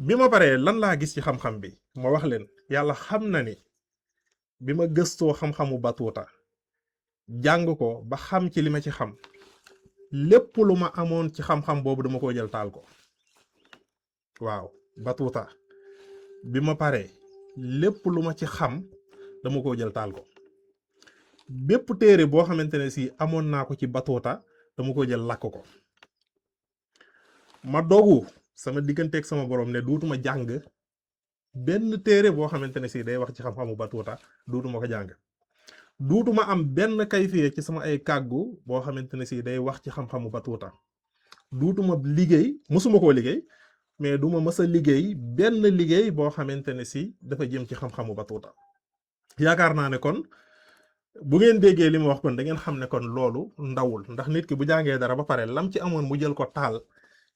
bi ma paree lan laa gis ci xam-xam bi ma wax leen yàlla xam na ni bi ma gëstoo xam-xamu batuuta jàng ko ba xam ci li ma ci xam lépp lu ma amoon ci xam-xam boobu dama ko jël taal ko. waaw batuuta bi ma paree lépp lu ma ci xam dama ko jël taal ko. bépp téere boo xamante ne si amoon naa ko ci batuuta dama ko jël lakk ko. ma dogu sama digganteeg sama borom ne duutuma jàng benn téere boo xamante ne si day wax ci xam-xamu batuuta duutuma ko jàng. duutuma am benn kayfiye ci sama ay kàggu boo xamante ne si day wax ci xam-xamu batuuta. duutuma liggéey musuma koo liggéey mais duma mës a liggéey benn liggéey boo xamante ne si dafa jëm ci xam-xamu batuuta. yaakaar naa ne kon bu ngeen déggee li ma wax kon da ngeen xam ne kon loolu ndawul ndax nit ki bu jàngee dara ba pare lam ci amoon mu jël ko taal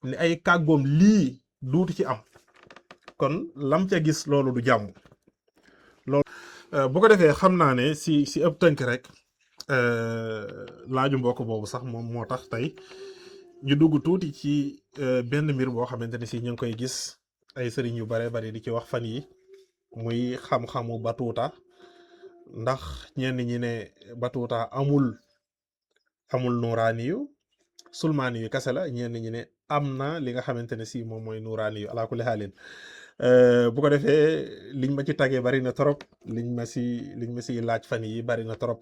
ni ay kàggoom lii duutu ci am kon lam ca gis loolu du jàmm. loolu bu ko defee xam naa ne si ëpp tënk rek laaju mbokk boobu sax moom moo tax tey ñu dugg tuuti ci benn mbir boo xamante ne si ñu ngi koy gis ay sëriñ yu bare bari di ci wax fan yi muy xam-xamu batuuta. ndax ñenn ñi ne batuuta amul nuuraani yu sulmaani yu kese la ñenn ñi ne am na li nga xamante ne si moom mooy nuuraani yu alaa kulli xaalin bu ko defee liñ ma ci tagee bari na trop liñ ma si laaj fan yi bari na trop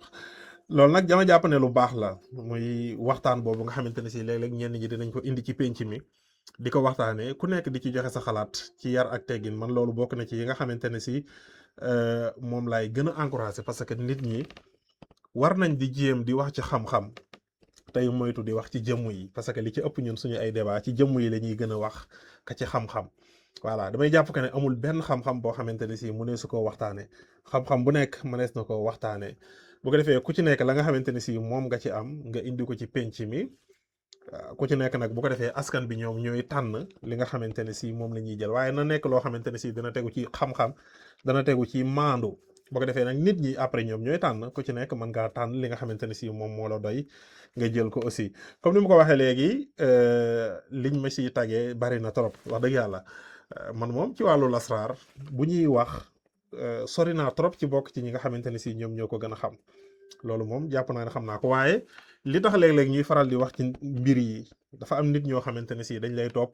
loolu nag dama jàpp ne lu baax la muy waxtaan boobu nga xamante ne si léeg-léeg ñenn ñi dinañ ko indi ci pénc mi di ko waxtaanee ku nekk di ci joxe sa xalaat ci yar ak teggin man loolu bokk na ci yi nga xamante ne si moom laay gën a encouragé parce que nit ñi war nañ di jéem di wax ci xam-xam tey moytu di wax ci jëmm yi parce que li ci ëpp ñun suñu ay débat ci jëmm yi la ñuy gën a wax ka ci xam-xam voilà damay jàpp que ne amul benn xam-xam boo xamante ne si mënees su koo waxtaane xam-xam bu nekk mënees na koo waxtaane bu ko defee ku ci nekk la nga xamante ne si moom nga ci am nga indi ko ci penc mi ku ci nekk nag bu ko defee askan bi ñoom ñooy tànn li nga xamante ne si moom la ñuy jël waaye na nekk loo xamante ne si dana tegu ci xam-xam dana tegu ci maandu bu ko defee nag nit ñi après ñoom ñooy tànn ku ci nekk mën ngaa tànn li nga xamante ne si moom moo la doy nga jël ko aussi comme ni ma ko waxee léegi liñ ma si tagee bari na trop wax dëgg yàlla man moom ci wàllu lasraar bu ñuy wax sori naa trop ci bokk ci ñi nga xamante ne si ñoom ñoo ko gën a xam loolu moom jàpp naa ne xam naa ko waaye li tax léeg-léeg ñuy faral di wax ci mbir yi dafa am nit ñoo xamante ne si dañ lay topp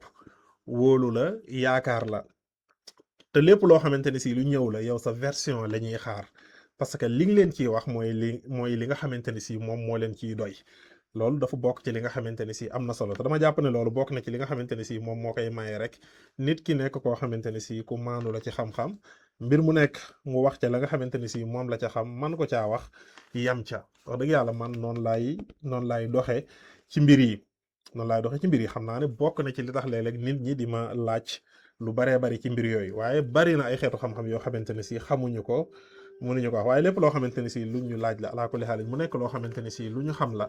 wóolu la yaakaar la te lépp loo xamante ne si lu ñëw la yow sa version la ñuy xaar parce que li nga leen ciy wax mooy li nga xamante ne si moom moo leen ciy doy loolu dafa bokk ci li nga xamante ne si am na solo te dama jàpp ne loolu bokk na ci li nga xamante ne si moom moo koy maye rek nit ki nekk koo xamante ne si ku maandu la ci xam-xam mbir mu nekk mu wax ca la nga xamante ne si moom la ca xam man ko caa wax yam ca wax dëgg yàlla man noonu laay doxee ci mbir yi xam naa ne bokk na ci li tax léeg-léeg nit ñi di ma laaj lu baree bari ci mbir yooyu waaye bari na ay xeetu xam-xam yoo xamante ne si xamuñu ko mënuñu ko wax waaye lépp loo xamante ne si lu ñu laaj la alaa kulli xaal mu nekk loo xamante ne si lu ñu xam la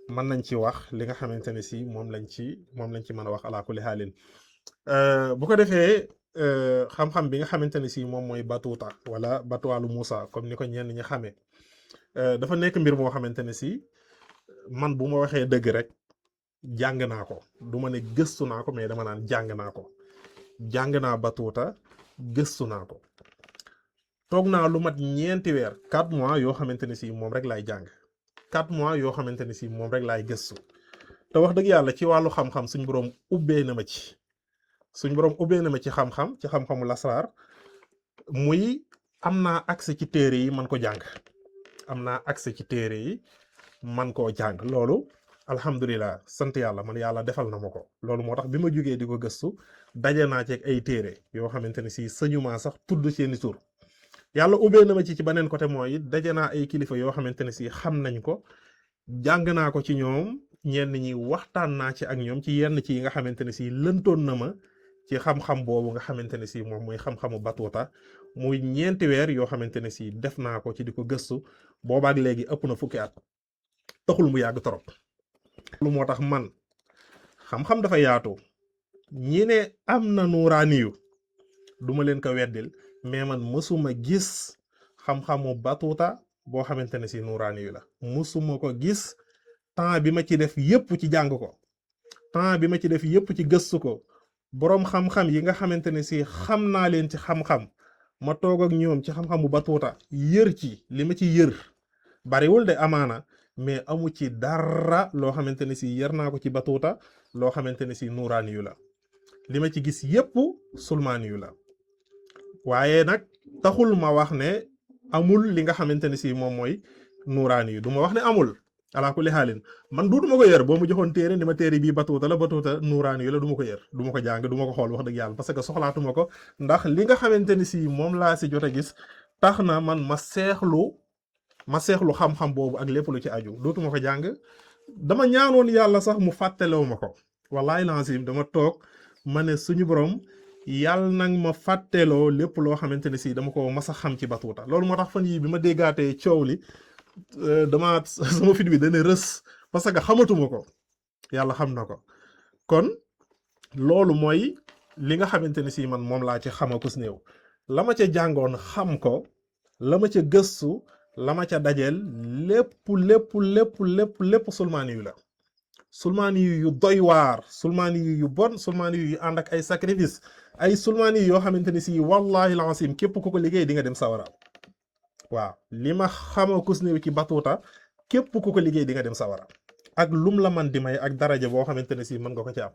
mën nañ ci wax li nga xamante ne si moom lañ ci mën a wax alaa kulli xaalin bu ko defee xam-xam bi nga xamante ne si moom mooy batuuta wala batuwaalu Moussa comme ni ko ñenn ñi xamee dafa nekk mbir moo xamante ne si man bu ma waxee dëgg rek jàng naa ko du ma ne gëstu naa ko mais dama naan jàng naa ko jàng naa batuuta gëstu naa ko toog naa lu mat 4 weer 4 mois yoo xamante ne si moom rek laay jàng 4 mois yoo xamante ne si moom rek laay gëstu te wax dëgg yàlla ci wàllu xam-xam suñ boroom ubbee na ma ci xam-xam ci xam-xamu lasraar muy am naa accès ci téere yi man ko jàng am naa accès ci téere yi man koo jàng loolu alhamdulilah sant yàlla man yàlla defal na ma ko loolu moo tax bi ma jógee di ko gëstu daje naa ci ay téere yoo xamante ne si sëñumaa sax tudd seeni tur yàlla ubbee na ma ci beneen côté mooy daje naa ay kilifa yoo xamante ne si xam nañ ko jàng naa ko ci ñoom ñenn ñi waxtaan naa ci ak ñoom ci yenn ci yi nga xamante ne si lëntoon na ma ci xam-xam boobu nga xamante ne si moom mooy xam-xamu batuuta muy 4 weer yoo xamante ne si def naa ko ci di ko gëstu boobaak léegi ëpp na fukki at taxul mu yàgg trop lu moo tax man xam-xam dafa yaatu ñi ne am na nuuraaniyu duma leen ko weddil mais man mësuma gis xam-xamu batuuta boo xamante ne si nuuraaniyu la mësuma ko gis temps bi ma ci def yépp ci jàng ko temps bi ma ci def yépp ci gëstu ko boroom xam-xam yi nga xamante ne si xam naa leen ci xam-xam ma toog ak ñoom ci xam-xamu batuuta yër ci li ma ci yër bariwul de amaana mais amu ci dara loo xamante ne si yër naa ko ci batuuta loo xamante ne si nuuraani yu la li ma ci gis yépp sulmaani yu la waaye nag taxul ma wax ne amul li nga xamante ne si moom mooy nuuraani yu du ma wax ne amul ala kulli xaalin man duutuma ko yër boo mu joxoon téere ni ma téere bii batuuta la batuuta nuuraani yu la du ma ko yër du ma ko jàng du ma ko xool wax dëgg yàlla parce que soxlaatuma ko ndax li nga xamante ne si moom laa si jot a gis tax na man ma seexlu xam-xam boobu ak lépp lu ci aju dootuma ko jàng dama ñaanoon yàlla sax mu fàttalewu ma ko wallahi lazim dama toog ma ne suñu borom yàlla nag ma fàtteloo lépp loo xamante ne si dama ko mas a xam ci batuuta loolu moo tax fan yii bi ma déggaatee coow li dama sama fit bi dana rës parce que xamatuma ko yàlla xam na ko kon loolu mooy li nga xamante ne si man moom laa ci xamakus néew la ma ca jàngoon xam ko la ma ca gëstu la ma ca dajeel lépp sulmaani yu la sulmaani yu doy waar sulmaani yu bon sulmaani yu ànd ak ay sacrifice ay sulmaani yoo xamante ne si wallahi lancim képp ku ko liggéey di nga dem sawara waaw li ma xama kus néew ci batuuta képp ku ko liggéey di nga dem sawara ak lum la man di may ak daraja boo xamante ne si mën nga ko ci am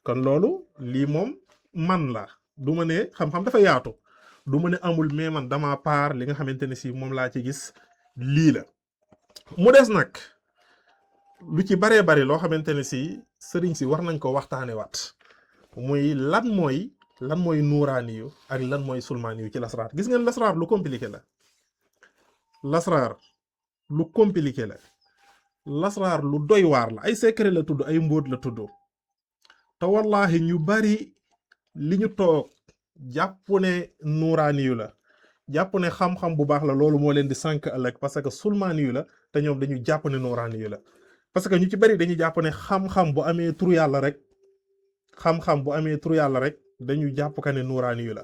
kon loolu lii moom man la du ma ne xam-xam dafa yaatu du ma ne amul mais man dama paar li nga xamante ne si moom laa ci gis lii la mu des nag lu ci baree bari loo xamante ne si sëriñ si war nañ ko waxtaane waat muy lan mooy nuuraani yu ak lan mooy sulmaani yu ci lasraar gis ngeen lasraar lu compliqué la lasraar lu compliqué la lasraar lu doy waar la ay secret la tudd ay mbóot la tudd te wallahi ñu bari li ñu toog jàpp ne nuuraani yu la jàpp ne xam-xam bu baax la loolu moo leen di sànk ëllëg parce que sulmaani yu la te ñoom dañu jàpp ne nuuraani yu la parce que ñu ci bari dañuy jàpp ne xam-xam bu amee tur yàlla rek xam-xam bu amee tur yàlla rek dañu jàpp ka ne nuuraani yu la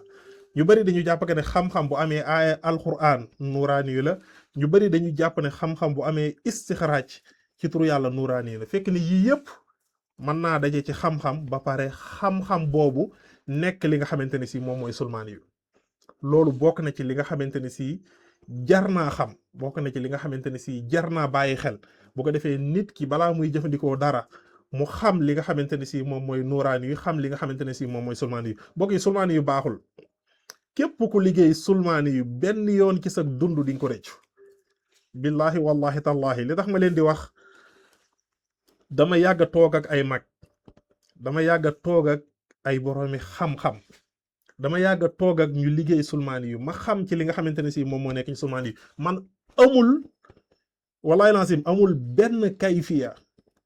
ñu bari dañu jàpp ka ne xam-xam bu amee aaya alquran nuuraani yu la ñu bari dañu jàpp ne xam-xam bu amee istixraaj ci tur yàlla nuuraani yu la fekk ne yii yëpp mën naa daje ci xam-xam ba pare xam-xam boobu nekk li nga xamante ne si moom mooy sulmaani yu loolu bokk na ci li nga xamante ne si jar naa xam bokk na ci li nga xamante ne si jar naa bàyyi xel bu ko defee nit ki balaa muy jëfandikoo dara mu xam li nga xamante ne si moom mooy nuuraani yu xam li nga xamante ne si moom mooy sulmaani yu bokk yi sulmaani yu baaxul képp ku liggéey sulmaani yu benn yoon ci sa dund di nga ko rëccu billahi wallahi tallahi li tax ma leen di wax dama yàgg a toog ak ay mag dama yàgg a toog ak ay boroomi xam-xam dama yàgg a toog ak ñu liggéey sulmaani yu ma xam ci li nga xamante ne si moom moo nekk ci sulmaani yu man amul wallahi lancim amul benn kayfiya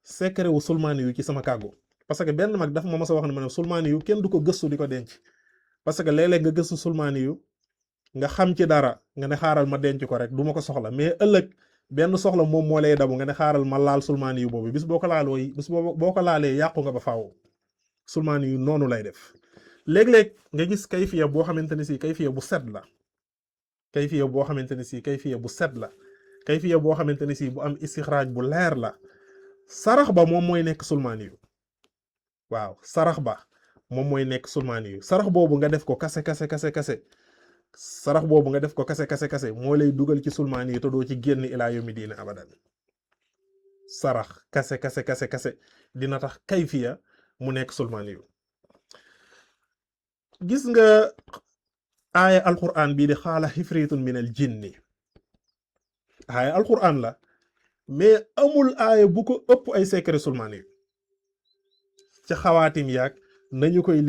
secret wu sulmaani yu ci sama kàggu parce que benn mag dafa ma mos a wax ne ma ne sulmaani yu kenn du ko gëstu di ko denc parce que léeg-léeg nga gëstu sulmaani yu nga xam ci dara nga ne xaaral ma denc ko rek du ma ko soxla mais ëllëg benn soxla moom moo lay dabu nga ne xaaral ma laal sulmaani yu boobu bis boo ko laalee yàqu nga ba faaw sulmaani yu noonu lay def léeg-léeg nga gis kayfiya boo xamante ne si kayfiya bu set la kayfiya boo xamante ne si kayfiya bu set la kayfiya boo xamante ne si bu am istixraaj bu leer la sarax ba moom mooy nekk sulmaani yu waaw sarax ba moom mooy nekk sulmaani yu sarax boobu nga def ko kase sarax boobu nga def ko kase moo lay dugal ci sulmaani yu te doo ci génn ilaa yomi diina abadan sarax kase dina tax kayfiya mu nekk sulmaani yu gis nga aaya alquran bii di xaala xifritun min al jinni aaya alquran la mais amul aaya bu ko ëpp ay secret sulmaani yu ca xawaatim yaag nañu koy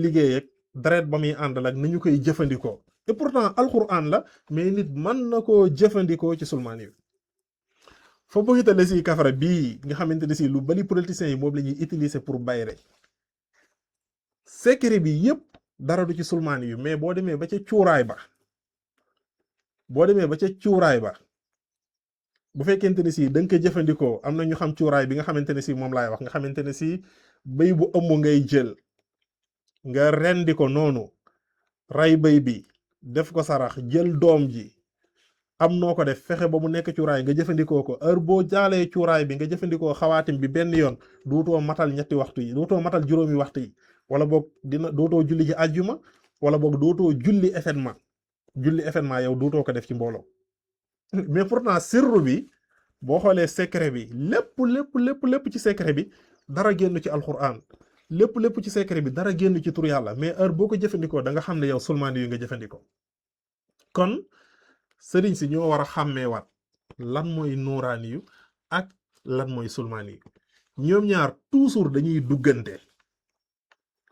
liggéey ak deret ba muy àndal ak nañu koy jëfandikoo et pourtant alquran la mais nit mën na koo jëfandikoo ci sulmaani yu fa bëggitale si kafara bii nga xamante ne si lu bari politiciens yi moom la ñuy utiliser pour bayre secret bi yépp dara du ci sulmaani yu mais boo demee ba ca cuuraay ba bu fekkente ne si da nga ko jëfandikoo am na ñu xam cuuraay bi nga xamante ne si moom laay wax nga xamante ne si béy bu ëmb ngay jël nga rendi ko noonu ray béy bi def ko sarax jël doom ji am noo ko def fexe ba mu nekk cuuraay nga jëfandikoo ko heure boo jaalee cuuraay bi nga jëfandikoo xawaatim bi benn yoon duutoo matal ñetti waxtu yi duutoo matal juróomi waxtu yi wala boog dina dootoo julli ci àjjuma wala boog dootoo julli événement yow dootoo ko def ci mbooloo mais pourtant sirru bi boo xoolee secret bi lépp ci secret bi dara génn ci alquran lépp ci secret bi dara génn ci tur yàlla mais heure boo ko jëfandikoo da nga xam ne yow sulmaani yu nga jëfandikoo kon sëriñ si ñoo war a xàmmeewaat lan mooy nuuraani yu ak lan mooy sulmaani yu ñoom ñaar toujours dañuy duggante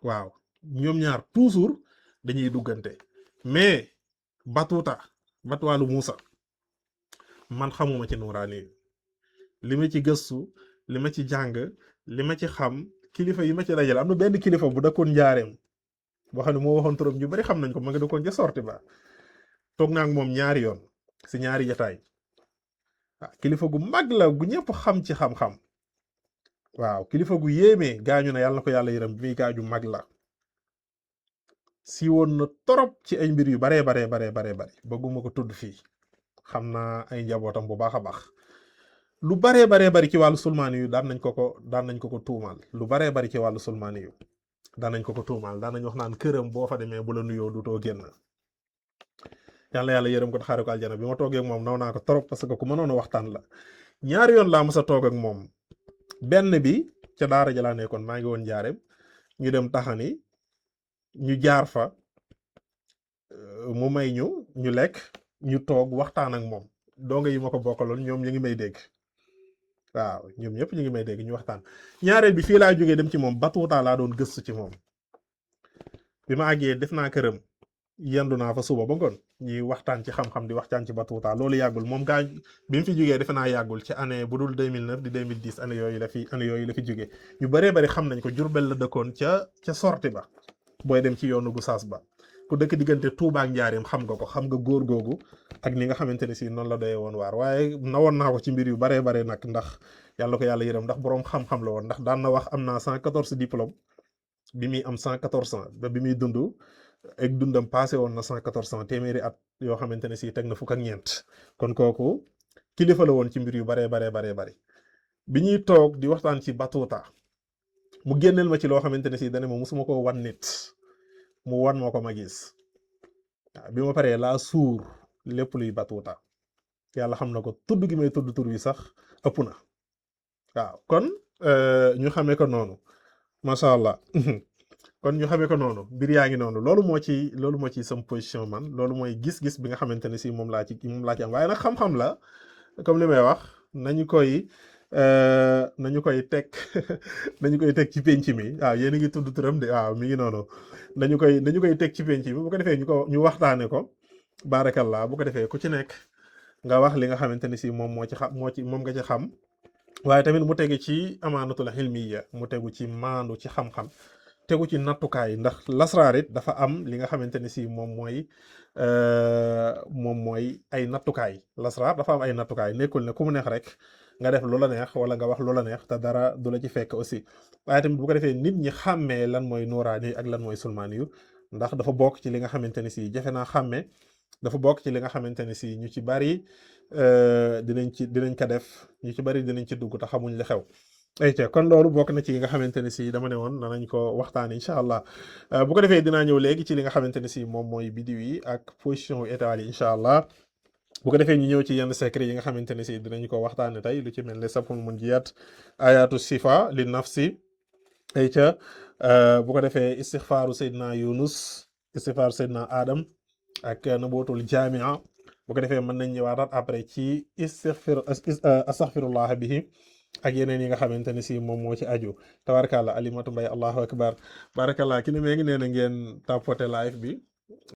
waaw ñoom ñaar toujours dañuy duggante mais batuwaalu Muusa man xamuma ci nuuraani yu li ma ci gëstu li ma ci jàng li ma ci xam kilifa yi ma ci dajale am na benn kilifa bu dëkkoon njaareem boo xam ne moo waxoon turam ñu bari xam nañ ko ma nga dëkkoon ca sorti ba toog naa ak moom ñaari yoon si ñaari jataay kilifa gu mag la gu ñëpp xam ci xam-xam waaw kilifa gu yéeme gaañu na yàlla na ko yàlla yërëm bi muy gaaju mag la si woon na torop ci ay mbir yu baree bëgguma ko tudd fii xam naa ay njabootam bu baax a baax lu baree bari ci wàllu sulmaani yu daan nañ ko ko tuumaal lu baree bari ci wàllu sulmaani yu daan nañ ko tuumaal daan nañ wax naan këram boo fa demee bu la nuyoo dutoo génn yàlla yërëm ko xaare ko aljana bi ma toogee ak moom naw naa ko trop parce que ku mënoon a waxtaan la ñaari yoon laa mës a toog ak moom benn bi ca daara ja laa nekkoon maa ngi woon njaareem ñu dem taxani ñu jaar fa mu may ñu lekk ñu toog waxtaan ak moom donga yi ma ko bokkaloon ñoom ñu ngi may dégg waaw ñoom ñëpp ñu ngi may dégg ñu waxtaan ñaareel bi fii laa jógee dem ci moom batuutaa laa doon gëstu ci moom bi ma àggee def naa këram yendu naa fa suba ba ngoon ñuy waxtaan ci xam-xam di waxtaan ci batuutaa loolu yàggul moom gaa bi mu fi jógee defe naa yàggul ci année bu dul 2009 di 2010 année yooyu la fi jógee ñu bëree bëri xam nañ ko Jurbel la dëkkoon ca sorti ba booy dem ci yoonu Gusaas ba ku dëkk diggante Tuubaa ak Njaaréem xam nga ko xam nga góor googu ak ni nga xamante ne si noonu la doyee woon waar waaye nawoon naa ko ci mbir yu baree bare nag ndax yàlla ko yàlla yërëm ndax boroom xam-xam la woon ndax daan na wax am naa 114 diplôme bi muy am 114 ans ba bi muy dund ak dundam passé woon na 114 ans téeméeri at yoo xamante ne si teg na fukk ak ñeent kon kooku kilifa la woon ci mbir yu baree bari bi ñuy toog di waxtaan ci batuuta mu génneel ma ci loo xamante ne si dane ma musuma ko wan nit mu wan moo ko ma gis waaw bi ma paree laa suur lépp luy batuuta yàlla xam na ko tudd gi may tudd tur wi sax ëpp na waaw kon ñu xamee ko noonu macha allah kon ñu xamee ko noonu mbir yaa ngi noonu loolu moo ci sam position man loolu mooy gis-gis bi nga xamante ne si moom laa ci am waaye nag xam-xam la comme li may wax nañu koy teg nañu koy teg ci penc mi waaw yéen a ngi tudd turam de waaw mi ngi noonu nañu koy teg ci penc mi bu ko defee ñu waxtaane ko baarakallah bu ko defee ku ci nekk nga wax li nga xamante ne si moom moom nga ci xam waaye tamit mu tegu ci amaanatul xilmiya mu tegu ci maandu ci xam-xam tegu ci nattukaay ndax lasraar it dafa am li nga xamante ne si moom mooy ay nattukaay lasraar dafa am ay nattukaay nekkul ne ku mu neex rek nga def lu la neex wala nga wax lu la neex te dara du la ci fekk aussi waaye tamit bu ko defee nit ñi xàmmee lan mooy nuuraani ak lan mooy sulmaani yu ndax dafa bokk ci li nga xamante ne si jafe naa xàmmee dafa bokk ci li nga xamante ne si ñu ci bari dinañ ko def ñu ci bari dinañ ci dugg te xamuñ li xew ayca kon loolu bokk na ci yi nga xamante ne si dama ne woon danañ ko waxtaan incha allah bu ko defee dinaa ñëw léegi ci li nga xamante ne si moom mooy bidiw yi ak position wu étoiles yi incha allah bu ko defee ñu ñëw ci yenn secret yi nga xamante ne si dinañ ko waxtaane tey lu ci mel ne sabxul munjiyat ayatu sifa li nafsi ayca bu ko defee istixfaaru Seydina Yunus istixfaaru Seydina Adam ak nabootul jamia bu ko defee mën nañ ñëwaataat après ci astaxfirullah bihi ak yeneen yi nga xamante ne si moom moo ci aju tabarakàllah alimatu mbay allahu akbar barakallah ki ne mee ngi nee na ngeen tapote live bi